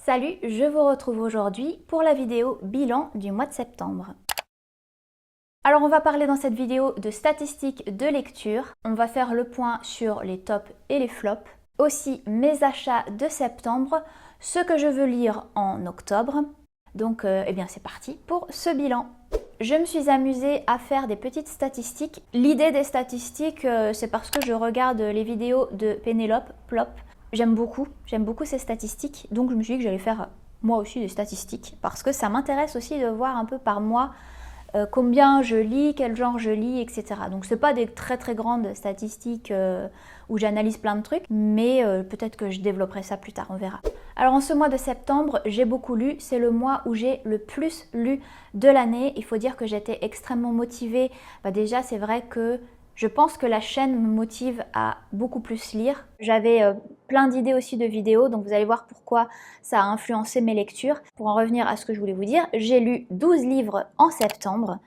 Salut, je vous retrouve aujourd'hui pour la vidéo bilan du mois de septembre. Alors on va parler dans cette vidéo de statistiques de lecture, on va faire le point sur les tops et les flops, aussi mes achats de septembre, ce que je veux lire en octobre. Donc eh bien c'est parti pour ce bilan. Je me suis amusée à faire des petites statistiques. L'idée des statistiques, c'est parce que je regarde les vidéos de Pénélope Plop. J'aime beaucoup ces statistiques, donc je me suis dit que j'allais faire moi aussi des statistiques parce que ça m'intéresse aussi de voir un peu par mois combien je lis, quel genre je lis, etc. Donc c'est pas des très grandes statistiques où j'analyse plein de trucs, mais peut-être que je développerai ça plus tard, on verra. Alors en ce mois de septembre, j'ai beaucoup lu, c'est le mois où j'ai le plus lu de l'année. Il faut dire que j'étais extrêmement motivée. Déjà c'est vrai que je pense que la chaîne me motive à beaucoup plus lire. J'avais plein d'idées aussi de vidéos, donc vous allez voir pourquoi ça a influencé mes lectures. Pour en revenir à ce que je voulais vous dire, j'ai lu 12 livres en septembre.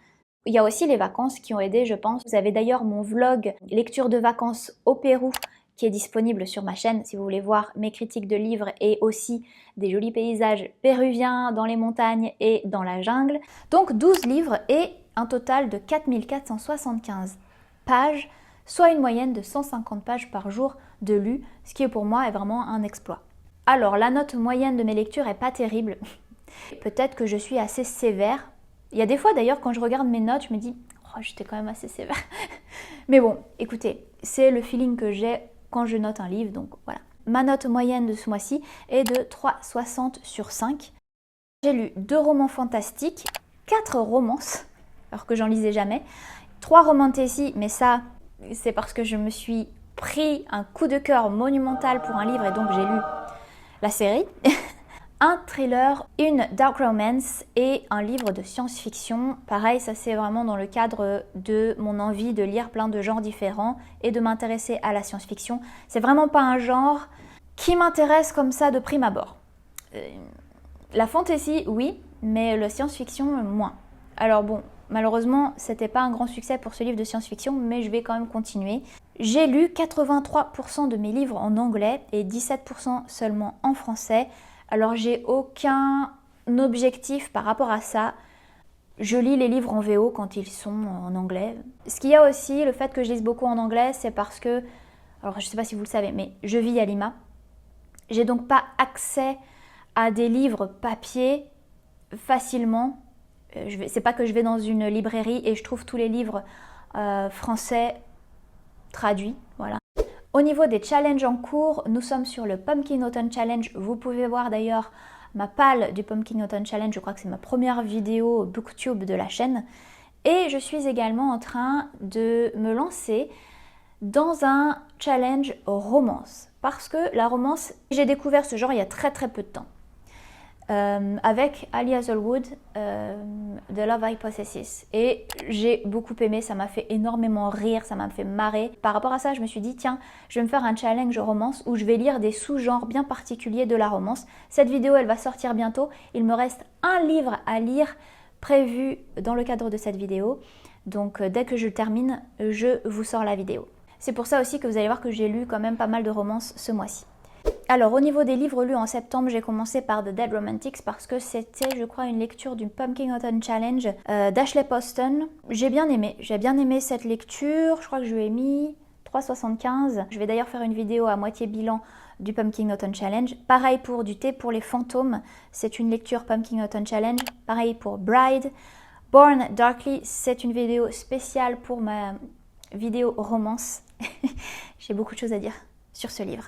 Il y a aussi les vacances qui ont aidé, je pense. Vous avez d'ailleurs mon vlog lecture de vacances au Pérou qui est disponible sur ma chaîne si vous voulez voir mes critiques de livres et aussi des jolis paysages péruviens dans les montagnes et dans la jungle. Donc 12 livres et un total de 4475 pages, soit une moyenne de 150 pages par jour de lu, ce qui pour moi est vraiment un exploit. Alors la note moyenne de mes lectures est pas terrible. Peut-être que je suis assez sévère. Il y a des fois d'ailleurs quand je regarde mes notes, je me dis oh, j'étais quand même assez sévère. Mais bon, écoutez, c'est le feeling que j'ai quand je note un livre, donc voilà. Ma note moyenne de ce mois-ci est de 3,60 sur 5. J'ai lu 2 romans fantastiques, 4 romances, alors que j'en lisais jamais. 3 romantésies, mais ça, c'est parce que je me suis pris un coup de cœur monumental pour un livre et donc j'ai lu la série. Un thriller, une dark romance et un livre de science-fiction. Pareil, ça c'est vraiment dans le cadre de mon envie de lire plein de genres différents et de m'intéresser à la science-fiction. C'est vraiment pas un genre qui m'intéresse comme ça de prime abord. La fantasy, oui, mais le science-fiction, moins. Alors bon, malheureusement, c'était pas un grand succès pour ce livre de science-fiction, mais je vais quand même continuer. J'ai lu 83% de mes livres en anglais et 17% seulement en français. Alors j'ai aucun objectif par rapport à ça. Je lis les livres en VO quand ils sont en anglais. Ce qu'il y a aussi, le fait que je lise beaucoup en anglais, c'est parce que, alors je sais pas si vous le savez, mais je vis à Lima. J'ai donc pas accès à des livres papier facilement. C'est pas que je vais dans une librairie et je trouve tous les livres français traduits, voilà. Au niveau des challenges en cours, nous sommes sur le Pumpkin Autumn Challenge. Vous pouvez voir d'ailleurs ma palle du Pumpkin Autumn Challenge. Je crois que c'est ma première vidéo booktube de la chaîne. Et je suis également en train de me lancer dans un challenge romance. Parce que la romance, j'ai découvert ce genre il y a très peu de temps. Avec Ali Hazelwood, The Love Hypothesis. Et j'ai beaucoup aimé, ça m'a fait énormément rire, ça m'a fait marrer. Par rapport à ça, je me suis dit, tiens, je vais me faire un challenge romance où je vais lire des sous-genres bien particuliers de la romance. Cette vidéo, elle va sortir bientôt. Il me reste un livre à lire prévu dans le cadre de cette vidéo. Donc dès que je termine, je vous sors la vidéo. C'est pour ça aussi que vous allez voir que j'ai lu quand même pas mal de romances ce mois-ci. Alors au niveau des livres lus en septembre, j'ai commencé par The Dead Romantics parce que c'était je crois une lecture du Pumpkin Autumn Challenge d'Ashley Poston. J'ai bien aimé cette lecture, je crois que je lui ai mis 3,75. Je vais d'ailleurs faire une vidéo à moitié bilan du Pumpkin Autumn Challenge. Pareil pour Du thé pour les fantômes, c'est une lecture Pumpkin Autumn Challenge. Pareil pour Bride. Born Darkly, c'est une vidéo spéciale pour ma vidéo romance. J'ai beaucoup de choses à dire sur ce livre.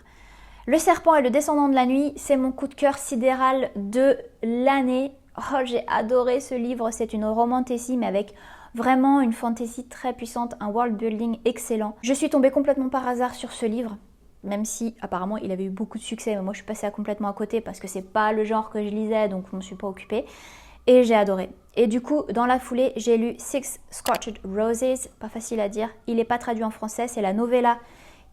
Le serpent et le descendant de la nuit, c'est mon coup de cœur sidéral de l'année. Oh, j'ai adoré ce livre, c'est une romantasy mais avec vraiment une fantasy très puissante, un world building excellent. Je suis tombée complètement par hasard sur ce livre, même si apparemment il avait eu beaucoup de succès, mais moi je suis passée complètement à côté parce que c'est pas le genre que je lisais, donc je me suis pas occupée. Et j'ai adoré. Et du coup, dans la foulée, j'ai lu Six Scorched Roses, pas facile à dire. Il n'est pas traduit en français, c'est la novella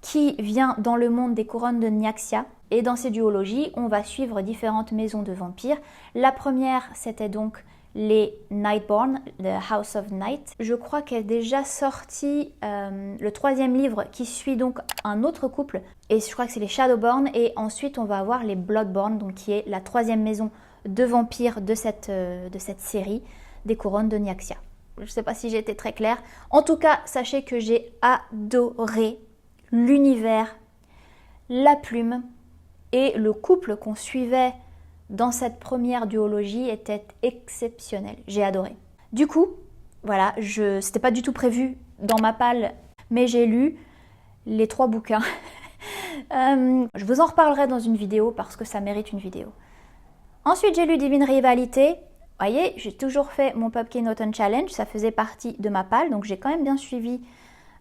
qui vient dans le monde des couronnes de Nyaxia. Et dans ces duologies, on va suivre différentes maisons de vampires. La première, c'était donc les Nightborn, The House of Night. Je crois qu'est déjà sorti le 3e livre qui suit donc un autre couple et je crois que c'est les Shadowborn et ensuite on va avoir les Bloodborn, donc qui est la 3e maison de vampires de cette série des couronnes de Nyaxia. Je ne sais pas si j'ai été très claire. En tout cas, sachez que j'ai adoré l'univers, la plume et le couple qu'on suivait dans cette première duologie était exceptionnel. J'ai adoré. Du coup, voilà, c'était pas du tout prévu dans ma palle, mais j'ai lu les 3 bouquins. Je vous en reparlerai dans une vidéo parce que ça mérite une vidéo. Ensuite, j'ai lu Divine Rivalité. Vous voyez, j'ai toujours fait mon Pumpkin Autumn Challenge, ça faisait partie de ma palle, donc j'ai quand même bien suivi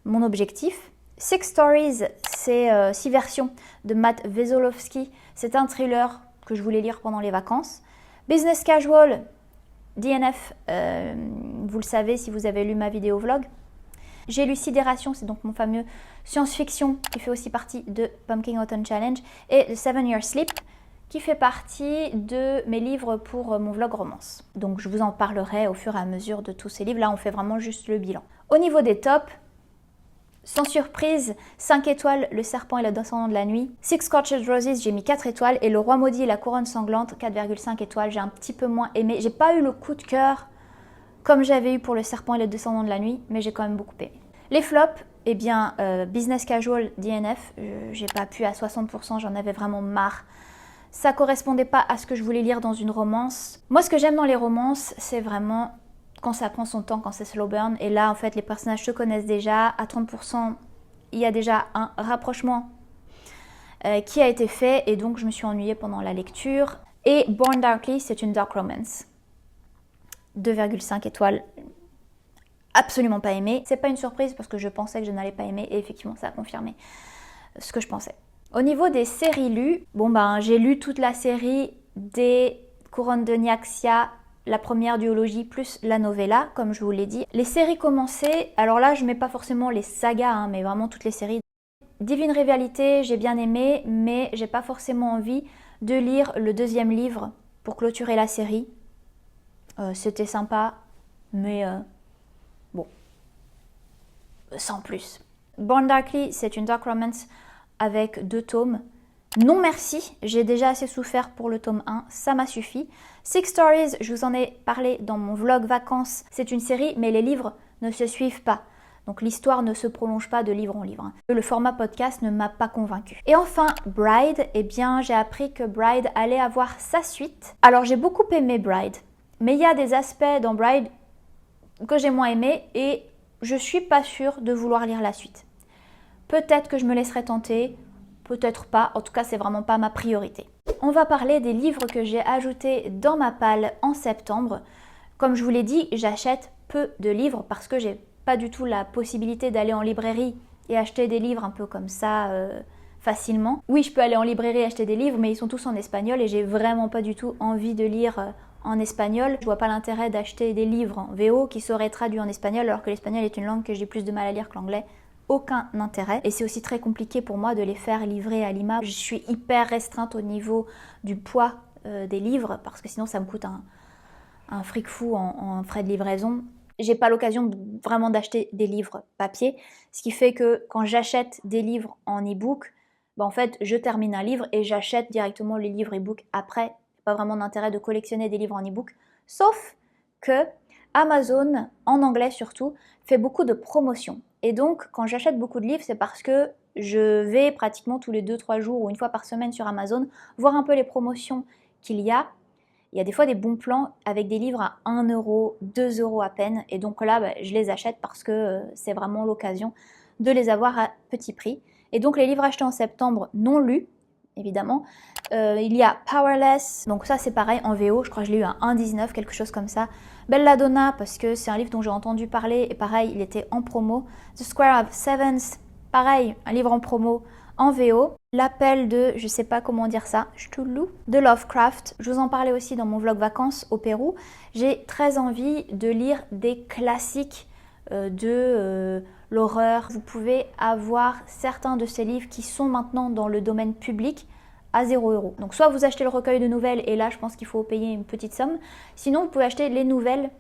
mon objectif. 6 Stories, c'est 6 versions de Matt Wesolowski. C'est un thriller que je voulais lire pendant les vacances. Business Casual, DNF, vous le savez si vous avez lu ma vidéo vlog. J'ai lu Sidération, c'est donc mon fameux science-fiction qui fait aussi partie de Pumpkin Autumn Challenge. Et The 7 Year Sleep, qui fait partie de mes livres pour mon vlog romance. Donc je vous en parlerai au fur et à mesure de tous ces livres. Là, on fait vraiment juste le bilan. Au niveau des tops, sans surprise, 5 étoiles, Le Serpent et le Descendant de la Nuit. Six Scorched Roses, j'ai mis 4 étoiles. Et Le Roi Maudit et la Couronne Sanglante, 4,5 étoiles. J'ai un petit peu moins aimé. J'ai pas eu le coup de cœur comme j'avais eu pour Le Serpent et le Descendant de la Nuit, mais j'ai quand même beaucoup aimé. Les flops, eh bien, Business Casual, DNF, j'ai pas pu à 60%, j'en avais vraiment marre. Ça correspondait pas à ce que je voulais lire dans une romance. Moi, ce que j'aime dans les romances, c'est vraiment quand ça prend son temps, quand c'est slow burn. Et là, en fait, les personnages se connaissent déjà. À 30%, il y a déjà un rapprochement qui a été fait. Et donc, je me suis ennuyée pendant la lecture. Et Born Darkly, c'est une dark romance. 2,5 étoiles. Absolument pas aimé. C'est pas une surprise parce que je pensais que je n'allais pas aimer. Et effectivement, ça a confirmé ce que je pensais. Au niveau des séries lues, j'ai lu toute la série des Couronnes de Nyaxia, la première duologie plus la novella, comme je vous l'ai dit. Les séries commencées, alors là je mets pas forcément les sagas, mais vraiment toutes les séries. Divine Rivalité, j'ai bien aimé, mais j'ai pas forcément envie de lire le 2e livre pour clôturer la série. C'était sympa, mais bon, sans plus. Born Darkly, c'est une dark romance avec 2 tomes. Non merci, j'ai déjà assez souffert pour le tome 1, ça m'a suffi. Six Stories, je vous en ai parlé dans mon vlog vacances, c'est une série, mais les livres ne se suivent pas. Donc l'histoire ne se prolonge pas de livre en livre. Le format podcast ne m'a pas convaincue. Et enfin, Bride, eh bien j'ai appris que Bride allait avoir sa suite. Alors j'ai beaucoup aimé Bride, mais il y a des aspects dans Bride que j'ai moins aimé et je suis pas sûre de vouloir lire la suite. Peut-être que je me laisserai tenter, peut-être pas, en tout cas c'est vraiment pas ma priorité. On va parler des livres que j'ai ajoutés dans ma palle en septembre. Comme je vous l'ai dit, j'achète peu de livres parce que j'ai pas du tout la possibilité d'aller en librairie et acheter des livres un peu comme ça facilement. Oui, je peux aller en librairie et acheter des livres, mais ils sont tous en espagnol et j'ai vraiment pas du tout envie de lire en espagnol. Je vois pas l'intérêt d'acheter des livres en VO qui seraient traduits en espagnol alors que l'espagnol est une langue que j'ai plus de mal à lire que l'anglais. Aucun intérêt et c'est aussi très compliqué pour moi de les faire livrer à Lima. Je suis hyper restreinte au niveau du poids des livres parce que sinon ça me coûte un fric fou en frais de livraison. J'ai pas l'occasion vraiment d'acheter des livres papier, ce qui fait que quand j'achète des livres en e-book, en fait je termine un livre et j'achète directement les livres e-book après. Pas vraiment d'intérêt de collectionner des livres en e-book, sauf que Amazon, en anglais surtout, fait beaucoup de promotions. Et donc, quand j'achète beaucoup de livres, c'est parce que je vais pratiquement tous les 2-3 jours ou une fois par semaine sur Amazon voir un peu les promotions qu'il y a. Il y a des fois des bons plans avec des livres à 1 euro, 2 € à peine. Et donc là, je les achète parce que c'est vraiment l'occasion de les avoir à petit prix. Et donc, les livres achetés en septembre non lus, évidemment. Il y a Powerless, donc ça c'est pareil en VO, je crois que je l'ai eu à 1,19, quelque chose comme ça. Belladonna, parce que c'est un livre dont j'ai entendu parler et pareil, il était en promo. The Square of Sevens, pareil, un livre en promo en VO. L'appel de, je sais pas comment dire ça, Cthulhu, de Lovecraft. Je vous en parlais aussi dans mon vlog vacances au Pérou. J'ai très envie de lire des classiques de l'horreur. Vous pouvez avoir certains de ces livres qui sont maintenant dans le domaine public à 0 €. Donc soit vous achetez le recueil de nouvelles et là je pense qu'il faut payer une petite somme. Sinon vous pouvez acheter les nouvelles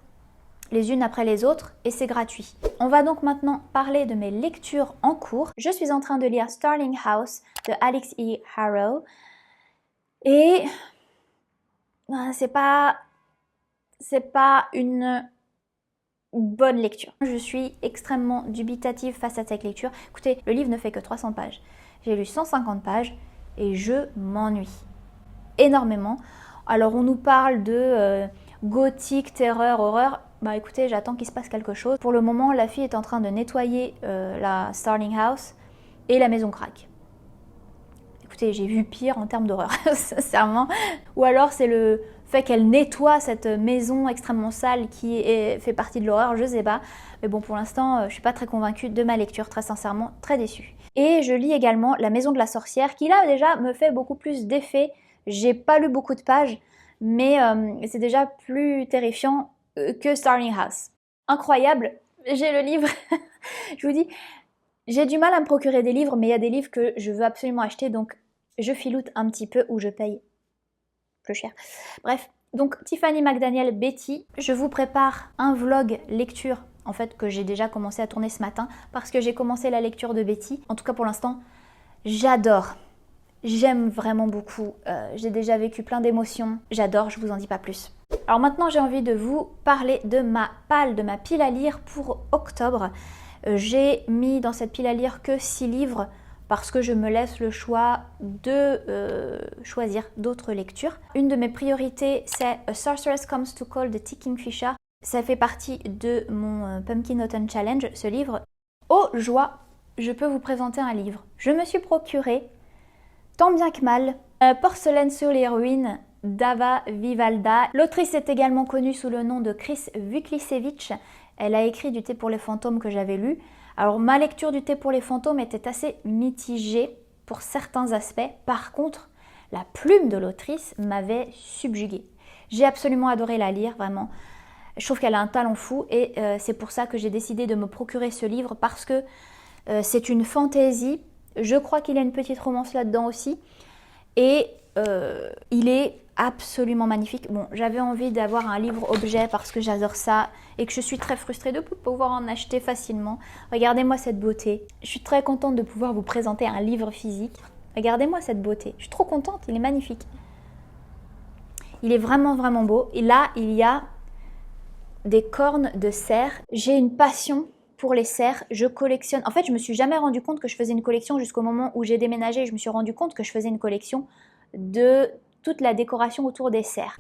les unes après les autres et c'est gratuit. On va donc maintenant parler de mes lectures en cours. Je suis en train de lire Starling House de Alix E. Harrow et c'est pas une bonne lecture. Je suis extrêmement dubitative face à cette lecture. Écoutez, le livre ne fait que 300 pages. J'ai lu 150 pages et je m'ennuie énormément. Alors on nous parle de gothique, terreur, horreur. Bah écoutez, j'attends qu'il se passe quelque chose. Pour le moment, la fille est en train de nettoyer la Starling House et la maison craque. Écoutez, j'ai vu pire en termes d'horreur, sincèrement. Ou alors c'est le fait qu'elle nettoie cette maison extrêmement sale qui fait partie de l'horreur, je sais pas. Mais bon, pour l'instant, je suis pas très convaincue de ma lecture, très sincèrement, très déçue. Et je lis également La Maison de la Sorcière, qui là déjà me fait beaucoup plus d'effet. J'ai pas lu beaucoup de pages, mais c'est déjà plus terrifiant que Starling House. Incroyable, j'ai le livre. Je vous dis, j'ai du mal à me procurer des livres, mais il y a des livres que je veux absolument acheter, donc je filoute un petit peu ou je paye plus cher. Bref, donc Tiffany McDaniel, Betty, je vous prépare un vlog lecture, en fait, que j'ai déjà commencé à tourner ce matin, parce que j'ai commencé la lecture de Betty. En tout cas, pour l'instant, j'adore. J'aime vraiment beaucoup. J'ai déjà vécu plein d'émotions. J'adore, je vous en dis pas plus. Alors maintenant, j'ai envie de vous parler de ma pile à lire pour octobre. J'ai mis dans cette pile à lire que 6 livres parce que je me laisse le choix de choisir d'autres lectures. Une de mes priorités, c'est A Sorceress Comes to Call de T. Kingfisher. Ça fait partie de mon Pumpkin Autumn Challenge, ce livre. Oh joie, je peux vous présenter un livre. Je me suis procuré, tant bien que mal, Porcelaine sur les ruines d'Ava Vivalda. L'autrice est également connue sous le nom de Chris Vuklisevich. Elle a écrit Du thé pour les fantômes que j'avais lu. Alors ma lecture du thé pour les fantômes était assez mitigée pour certains aspects. Par contre, la plume de l'autrice m'avait subjuguée. J'ai absolument adoré la lire, vraiment. Je trouve qu'elle a un talent fou et c'est pour ça que j'ai décidé de me procurer ce livre parce que c'est une fantaisie. Je crois qu'il y a une petite romance là-dedans aussi. Et il est absolument magnifique. Bon, j'avais envie d'avoir un livre objet parce que j'adore ça et que je suis très frustrée de pouvoir en acheter facilement. Regardez-moi cette beauté. Je suis très contente de pouvoir vous présenter un livre physique. Regardez-moi cette beauté. Je suis trop contente, il est magnifique. Il est vraiment, vraiment beau. Et là, il y a des cornes de cerf. J'ai une passion pour les cerfs. Je collectionne. En fait, je me suis jamais rendu compte que je faisais une collection jusqu'au moment où j'ai déménagé. Je me suis rendu compte que je faisais une collection de toute la décoration autour des cerfs.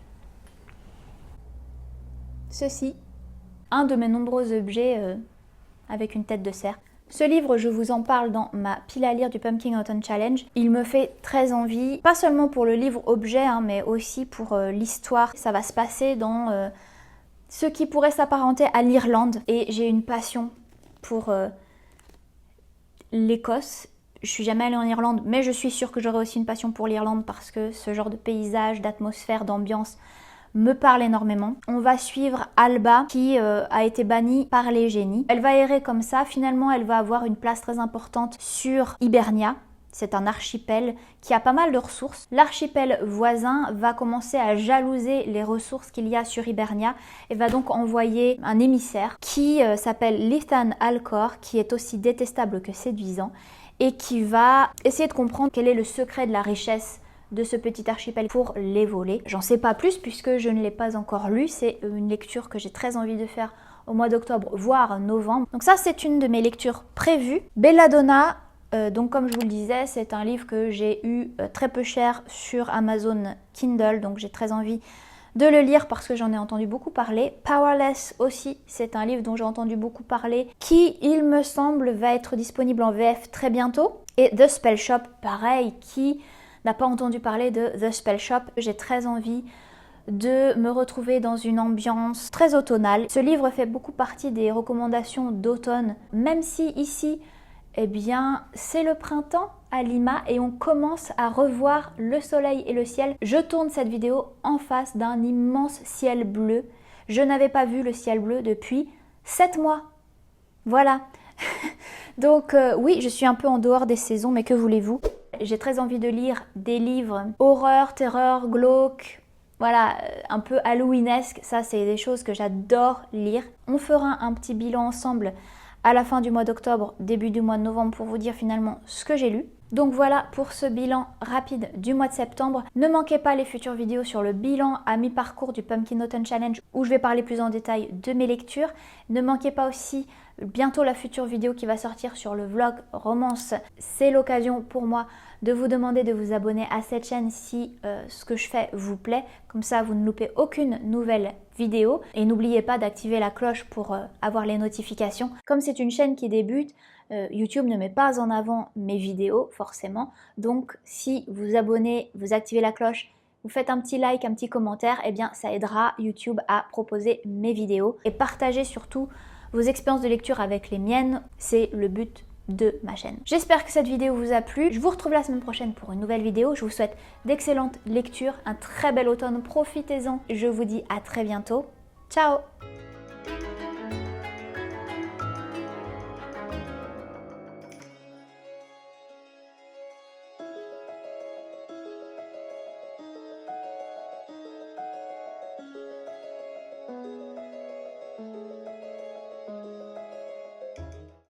Ceci, un de mes nombreux objets avec une tête de cerf. Ce livre, je vous en parle dans ma pile à lire du Pumpkin Autumn Challenge. Il me fait très envie, pas seulement pour le livre objet, mais aussi pour l'histoire. Ça va se passer dans ce qui pourrait s'apparenter à l'Irlande. Et j'ai une passion pour l'Écosse. Je suis jamais allée en Irlande, mais je suis sûre que j'aurai aussi une passion pour l'Irlande parce que ce genre de paysage, d'atmosphère, d'ambiance me parle énormément. On va suivre Alba qui a été bannie par les génies. Elle va errer comme ça. Finalement, elle va avoir une place très importante sur Hibernia. C'est un archipel qui a pas mal de ressources. L'archipel voisin va commencer à jalouser les ressources qu'il y a sur Hibernia et va donc envoyer un émissaire qui s'appelle Lithan Alcor, qui est aussi détestable que séduisant et qui va essayer de comprendre quel est le secret de la richesse de ce petit archipel pour les voler. J'en sais pas plus puisque je ne l'ai pas encore lu. C'est une lecture que j'ai très envie de faire au mois d'octobre, voire novembre. Donc ça, c'est une de mes lectures prévues. Belladonna, donc comme je vous le disais, c'est un livre que j'ai eu très peu cher sur Amazon Kindle. Donc j'ai très envie de le lire parce que j'en ai entendu beaucoup parler. Powerless aussi, c'est un livre dont j'ai entendu beaucoup parler, qui, il me semble, va être disponible en VF très bientôt. Et The Spell Shop, pareil, qui n'a pas entendu parler de The Spell Shop. J'ai très envie de me retrouver dans une ambiance très automnale. Ce livre fait beaucoup partie des recommandations d'automne, même si ici, eh bien, c'est le printemps à Lima et on commence à revoir le soleil et le ciel. Je tourne cette vidéo en face d'un immense ciel bleu. Je n'avais pas vu le ciel bleu depuis 7 mois. Voilà. Donc oui, je suis un peu en dehors des saisons, mais que voulez-vous? j'ai très envie de lire des livres horreur, terreur, glauque, voilà, un peu halloweenesque. Ça, c'est des choses que j'adore lire. On fera un petit bilan ensemble à la fin du mois d'octobre, début du mois de novembre pour vous dire finalement ce que j'ai lu. Donc voilà pour ce bilan rapide du mois de septembre. Ne manquez pas les futures vidéos sur le bilan à mi-parcours du Pumpkin Autumn Challenge où je vais parler plus en détail de mes lectures. Ne manquez pas aussi bientôt la future vidéo qui va sortir sur le vlog romance. C'est l'occasion pour moi de vous demander de vous abonner à cette chaîne si ce que je fais vous plaît. Comme ça, vous ne loupez aucune nouvelle vidéo. Et n'oubliez pas d'activer la cloche pour avoir les notifications. Comme c'est une chaîne qui débute, YouTube ne met pas en avant mes vidéos forcément. Donc si vous abonnez, vous activez la cloche, vous faites un petit like, un petit commentaire, eh bien ça aidera YouTube à proposer mes vidéos. Et partagez surtout vos expériences de lecture avec les miennes, c'est le but de ma chaîne. J'espère que cette vidéo vous a plu. Je vous retrouve la semaine prochaine pour une nouvelle vidéo. Je vous souhaite d'excellentes lectures, un très bel automne, profitez-en. Je vous dis à très bientôt. Ciao!